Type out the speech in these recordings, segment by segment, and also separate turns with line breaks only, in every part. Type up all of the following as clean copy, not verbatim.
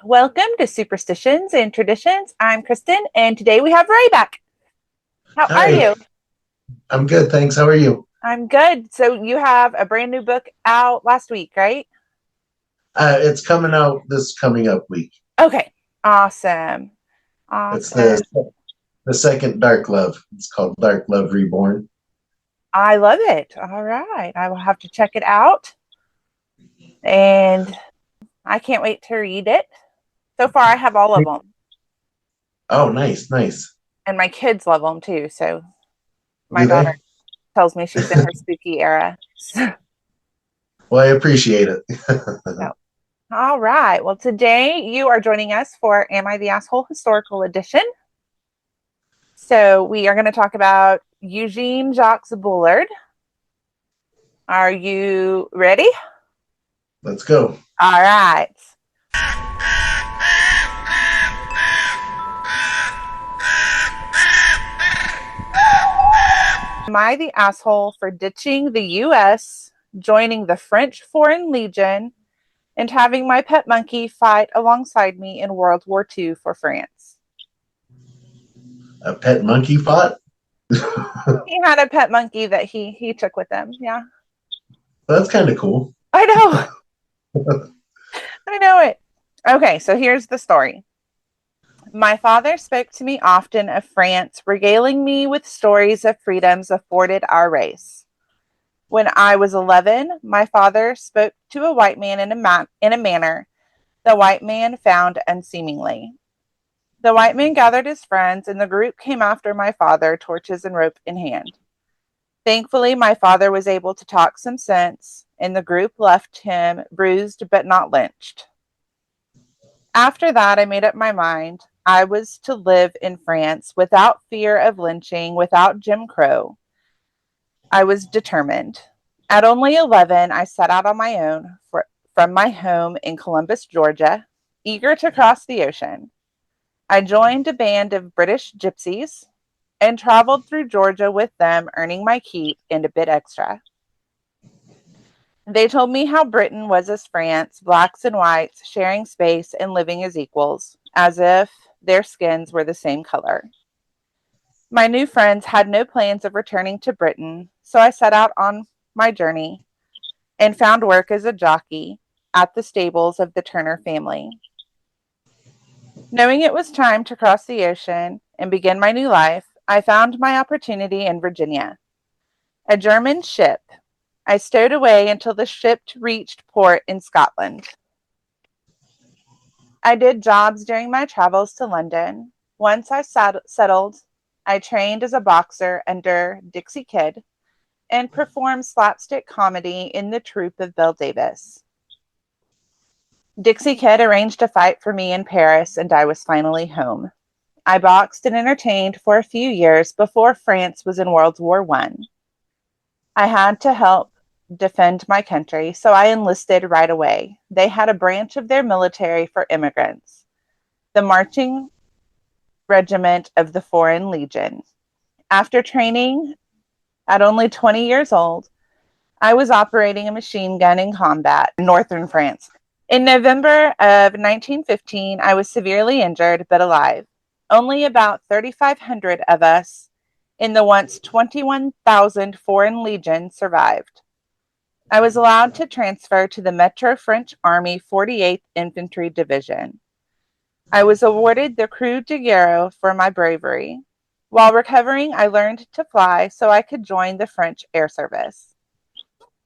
Welcome to Superstitions and Traditions. I'm Kristen, and today we have Ray back. How are
Hi,
you?
I'm good, thanks. How are you?
I'm good. So you have a brand new book out last week, right?
It's coming out this coming up week.
Okay. Awesome.
It's
Awesome.
the second Dark Love. It's called Dark Love Reborn.
I love it. All right. I will have to check it out. And I can't wait to read it. So far, I have all of them.
Oh, nice, nice.
And my kids love them too. So my
Do
daughter
they?
tells me she's in her spooky era.
Well, I appreciate it.
So, all right. Well, today you are joining us for Am I the Asshole Historical Edition. So we are going to talk about Eugene Jacques Bullard. Are you ready?
Let's go.
All right. Am I the asshole for ditching the US, joining the French Foreign Legion, and having my pet monkey fight alongside me in World War II for France?
A pet monkey fought?
He had a pet monkey that he took with him. Yeah.
That's kind of cool.
I know. I know it. Okay, so here's the story. My father spoke to me often of France, regaling me with stories of freedoms afforded our race. When I was 11, my father spoke to a white man in a manner the white man found unseemly. The white man gathered his friends, and the group came after my father, torches and rope in hand. Thankfully, my father was able to talk some sense, and the group left him bruised but not lynched. After that, I made up my mind. I was to live in France without fear of lynching, without Jim Crow. I was determined. At only 11, I set out on my own from my home in Columbus, Georgia, eager to cross the ocean. I joined a band of British gypsies and traveled through Georgia with them, earning my keep and a bit extra. They told me how Britain was as France, blacks and whites sharing space and living as equals, as if their skins were the same color. My new friends had no plans of returning to Britain, so I set out on my journey and found work as a jockey at the stables of the Turner family. Knowing it was time to cross the ocean and begin my new life, I found my opportunity in Virginia. A German ship. I stowed away until the ship reached port in Scotland. I did jobs during my travels to London. Once I settled, I trained as a boxer under Dixie Kid and performed slapstick comedy in the troupe of Bill Davis. Dixie Kid arranged a fight for me in Paris, and I was finally home. I boxed and entertained for a few years before France was in World War One. I had to help defend my country, so I enlisted right away. They had a branch of their military for immigrants, the Marching Regiment of the Foreign Legion. After training at only 20 years old, I was operating a machine gun in combat in northern France. In November of 1915, I was severely injured but alive. Only about 3,500 of us in the once 21,000 Foreign Legion survived. I was allowed to transfer to the Metro French Army 48th Infantry Division. I was awarded the Croix de Guerre for my bravery. While recovering, I learned to fly so I could join the French Air Service.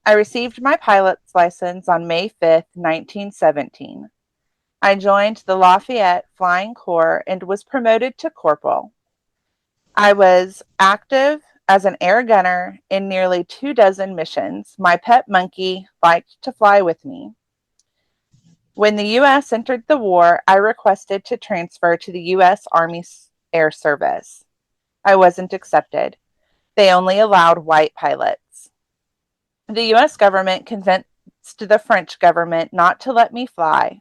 I received my pilot's license on May 5th, 1917. I joined the Lafayette Flying Corps and was promoted to corporal. I was active as an air gunner in nearly 24 missions. My pet monkey liked to fly with me. When the U.S. entered the war, I requested to transfer to the U.S. Army Air Service. I wasn't accepted. They only allowed white pilots. The U.S. government convinced the French government not to let me fly.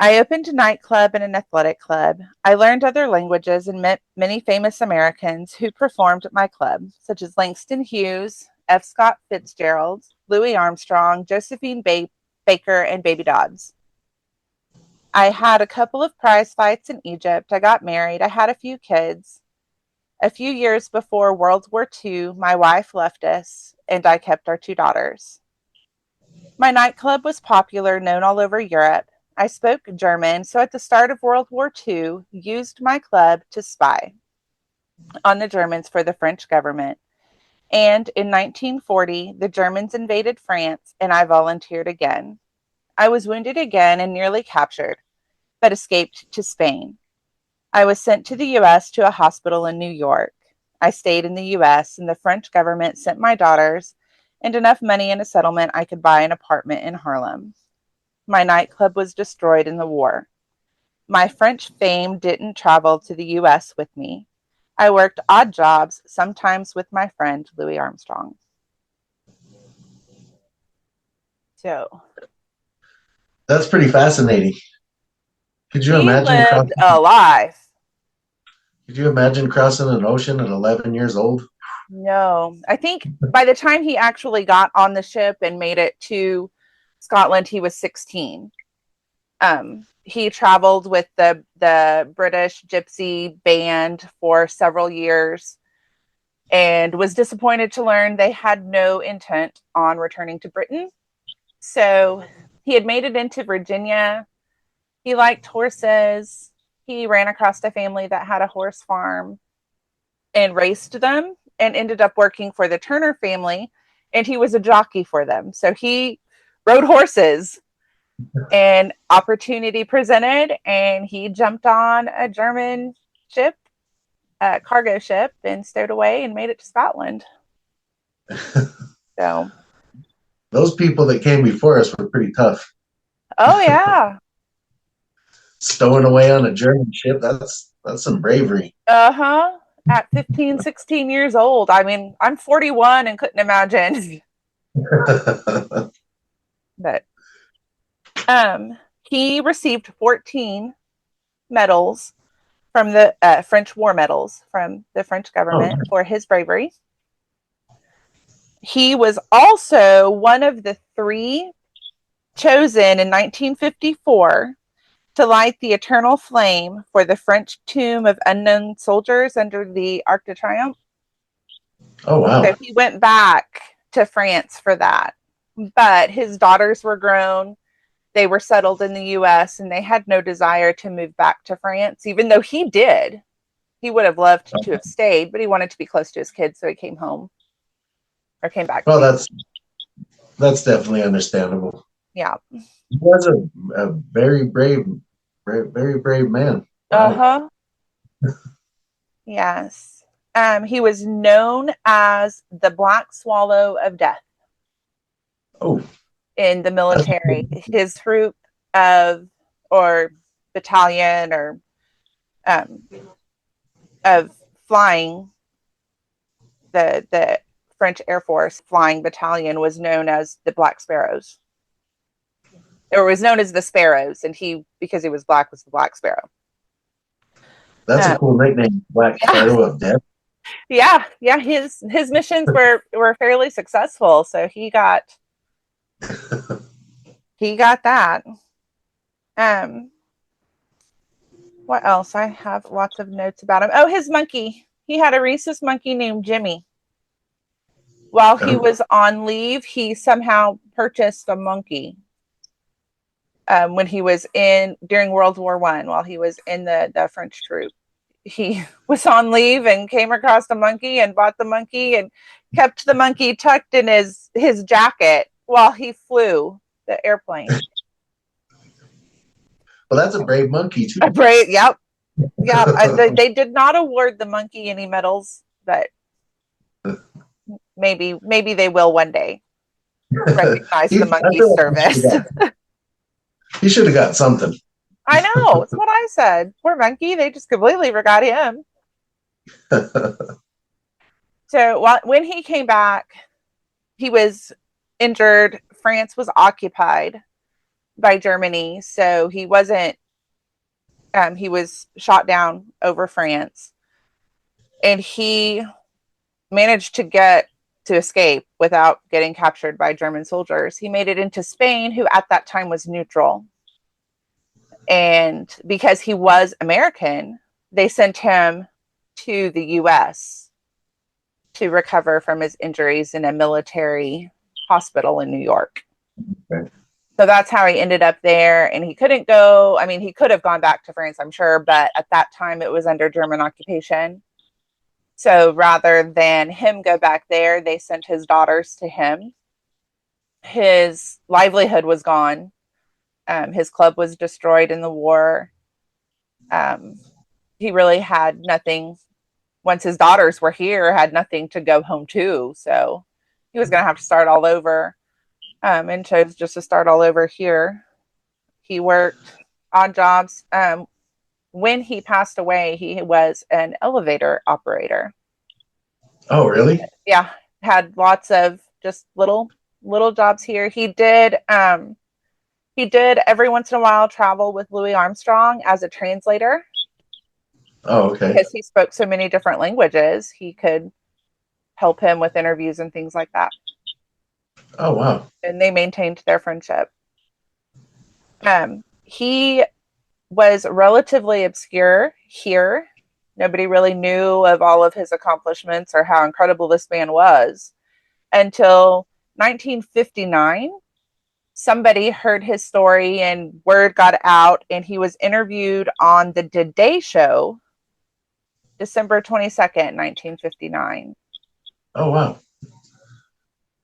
I opened a nightclub and an athletic club. I learned other languages and met many famous Americans who performed at my club, such as Langston Hughes, F. Scott Fitzgerald, Louis Armstrong, Josephine Baker, and Baby Dodds. I had a couple of prize fights in Egypt. I got married. I had a few kids. A few years before World War II, my wife left us, and I kept our two daughters. My nightclub was popular, known all over Europe. I spoke German, so at the start of World War II, used my club to spy on the Germans for the French government. And in 1940, the Germans invaded France, and I volunteered again. I was wounded again and nearly captured, but escaped to Spain. I was sent to the US to a hospital in New York. I stayed in the US, and the French government sent my daughters and enough money in a settlement I could buy an apartment in Harlem. My nightclub was destroyed in the war. My French fame didn't travel to the US with me. I worked odd jobs, sometimes with my friend Louis Armstrong. So
That's pretty fascinating. Could you
he
imagine
lived
crossing?
a life.
Could you imagine crossing an ocean at 11 years old?
No, I think by the time he actually got on the ship and made it to Scotland, he was 16. He traveled with the British Gypsy band for several years and was disappointed to learn they had no intent on returning to Britain. So he had made it into Virginia. He liked horses. He ran across a family that had a horse farm and raced them and ended up working for the Turner family. And he was a jockey for them. So he rode horses and opportunity presented and he jumped on a German ship, a cargo ship, and stowed away and made it to Scotland. So,
Those people that came before us were pretty tough.
oh yeah.
Stowing away on a German ship, that's some bravery.
Uh-huh. At 15, 16 years old. I mean, I'm 41 and couldn't imagine. But he received 14 medals from the French war medals from the French government for his bravery. He was also one of the 3 chosen in 1954 to light the eternal flame for the French tomb of unknown soldiers under the Arc de Triomphe.
Oh, wow.
So he went back to France for that. But his daughters were grown. They were settled in the US and they had no desire to move back to France, even though he did. He would have loved to have stayed, but he wanted to be close to his kids, so he came home or came back.
Well, that's definitely understandable.
Yeah.
He was a very brave, very brave man.
Wow. Uh-huh. Yes. He was known as the Black Swallow of Death.
Oh.
In the military. His troop or battalion or of flying, the French Air Force flying battalion was known as the Black Sparrows. Or was known as the Sparrows, and he, because he was black, was the Black Sparrow.
That's a cool nickname, Black Sparrow of Death.
Yeah, yeah. His missions were fairly successful, so he got that. What else? I have lots of notes about him. Oh, his monkey. He had a rhesus monkey named Jimmy. While he was on leave, he somehow purchased a monkey. When he was during World War I, while he was in the French troop, he was on leave and came across the monkey and bought the monkey and kept the monkey tucked in his jacket while he flew the airplane.
Well, that's a brave monkey too.
A brave, yep. They did not award the monkey any medals, but maybe they will one day recognize the monkey's service.
He should have got something.
I know. It's what I said. Poor monkey. They just completely forgot him. So when he came back, he was injured. France was occupied by Germany. So he wasn't, he was shot down over France. And he managed to escape without getting captured by German soldiers. He made it into Spain, who at that time was neutral. And because he was American, they sent him to the US to recover from his injuries in a military hospital in New York.
Okay.
So that's how he ended up there. And he couldn't go. I mean, he could have gone back to France, I'm sure, but at that time it was under German occupation. So rather than him go back there, they sent his daughters to him. His livelihood was gone. His club was destroyed in the war. He really had nothing. Once his daughters were here, had nothing to go home to. So he was going to have to start all over, and chose just to start all over here. He worked odd jobs. When he passed away, he was an elevator operator.
Oh, really?
Yeah, had lots of just little jobs here. He did every once in a while travel with Louis Armstrong as a translator.
Oh, okay.
Because he spoke so many different languages, he could help him with interviews and things like that.
Oh, wow.
And they maintained their friendship. He was relatively obscure here. Nobody really knew of all of his accomplishments or how incredible this man was until 1959. Somebody heard his story and word got out, and he was interviewed on the Today Show, December 22nd, 1959.
Oh, wow.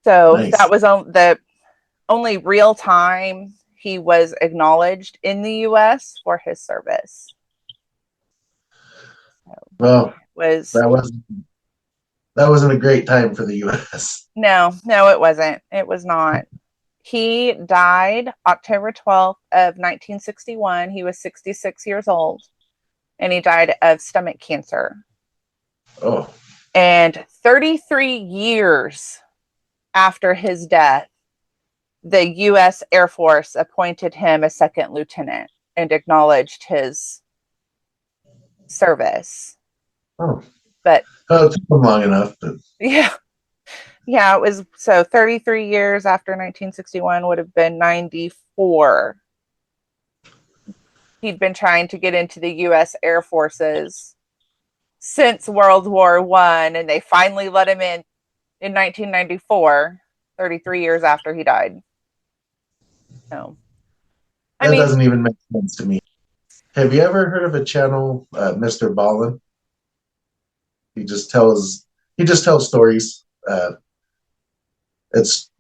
So
Nice.
that was the only real time he was acknowledged in the U.S. for his service. So
Well,
was
that wasn't a great time for the U.S.
No, it wasn't. It was not. He died October 12th of 1961. He was 66 years old, and he died of stomach cancer.
Oh.
And 33 years after his death, the U.S. Air Force appointed him a second lieutenant and acknowledged his service.
Oh.
But
it took him long enough. But...
Yeah, it was. So 33 years after 1961 would have been 94. He'd been trying to get into the U.S. Air Forces since World War I, and they finally let him in 1994, 33 years after he died. So,
that doesn't even make sense to me. Have you ever heard of a channel, Mr. Ballard? He just tells stories.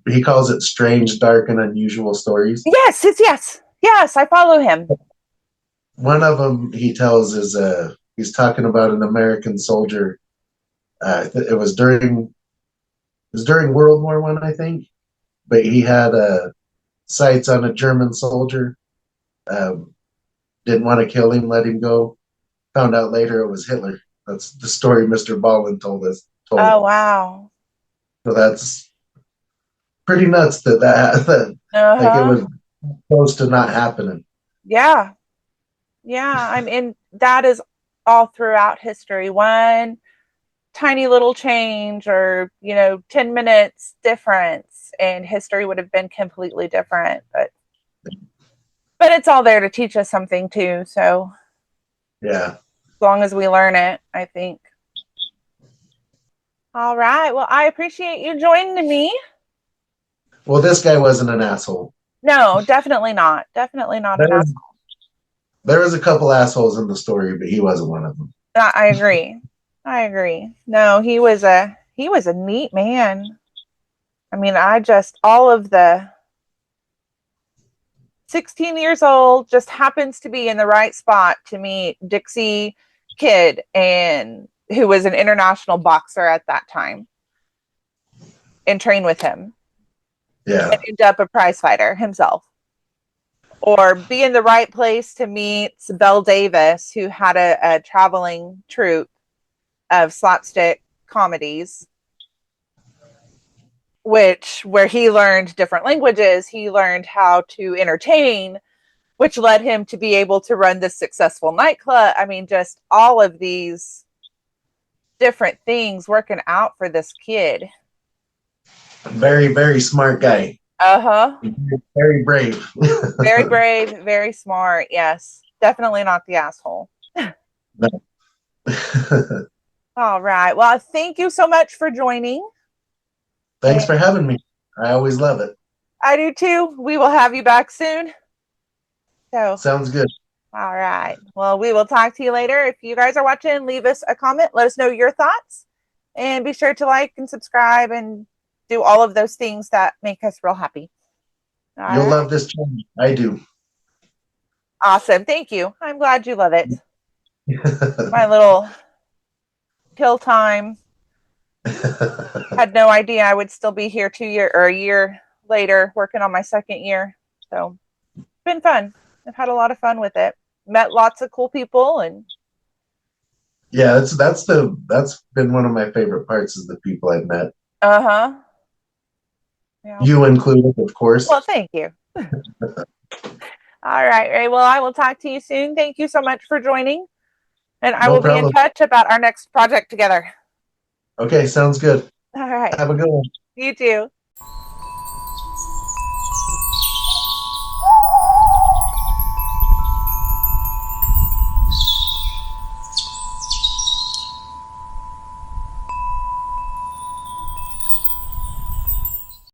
He calls it strange, dark, and unusual stories.
Yes. I follow him.
One of them he tells is he's talking about an American soldier. It was during World War One, I think, but he had sights on a German soldier. Didn't want to kill him, let him go. Found out later it was Hitler. That's the story Mr. Ballin told us.
Oh, wow.
So that's pretty nuts that like it was close to not happening.
Yeah. I mean, that is all throughout history. One tiny little change or, 10 minutes difference, and history would have been completely different. But it's all there to teach us something too. So
yeah,
as long as we learn it, I think. All right. Well, I appreciate you joining me.
Well, this guy wasn't an asshole.
No, definitely not. Definitely not an asshole.
There was a couple assholes in the story, but he wasn't one of them.
I agree. No, he was a neat man. I mean, all of the 16 years old just happens to be in the right spot to meet Dixie Kidd, and who was an international boxer at that time, and train with him.
Yeah.
And end up a prize fighter himself. Or be in the right place to meet Belle Davis, who had a traveling troupe of slapstick comedies, where he learned different languages, he learned how to entertain, which led him to be able to run this successful nightclub. I mean, just all of these different things working out for this kid.
Very, very smart guy.
Uh-huh.
Very brave.
Very brave, very smart. Yes. Definitely not the asshole.
No.
All right. Well, thank you so much for joining.
Thanks
And
for having me. I always love it.
I do too. We will have you back soon. So,
Sounds good.
all right. Well, we will talk to you later. If you guys are watching, leave us a comment. Let us know your thoughts. And be sure to like and subscribe and do all of those things that make us real happy. All
You'll
right.
love this channel. I do.
Awesome. Thank you. I'm glad you love it. My little kill time. Had no idea I would still be here 2 year or a year later working on my second year. So it's been fun. I've had a lot of fun with it. Met lots of cool people and
Yeah, that's been one of my favorite parts is the people I've met.
uh-huh. Yeah.
You included, of course.
Well, thank you. All right, Ray. Well, I will talk to you soon. Thank you so much for joining. And I
No
will be in
problem.
touch about our next project together.
Okay, sounds good.
All right.
Have a good one.
You too.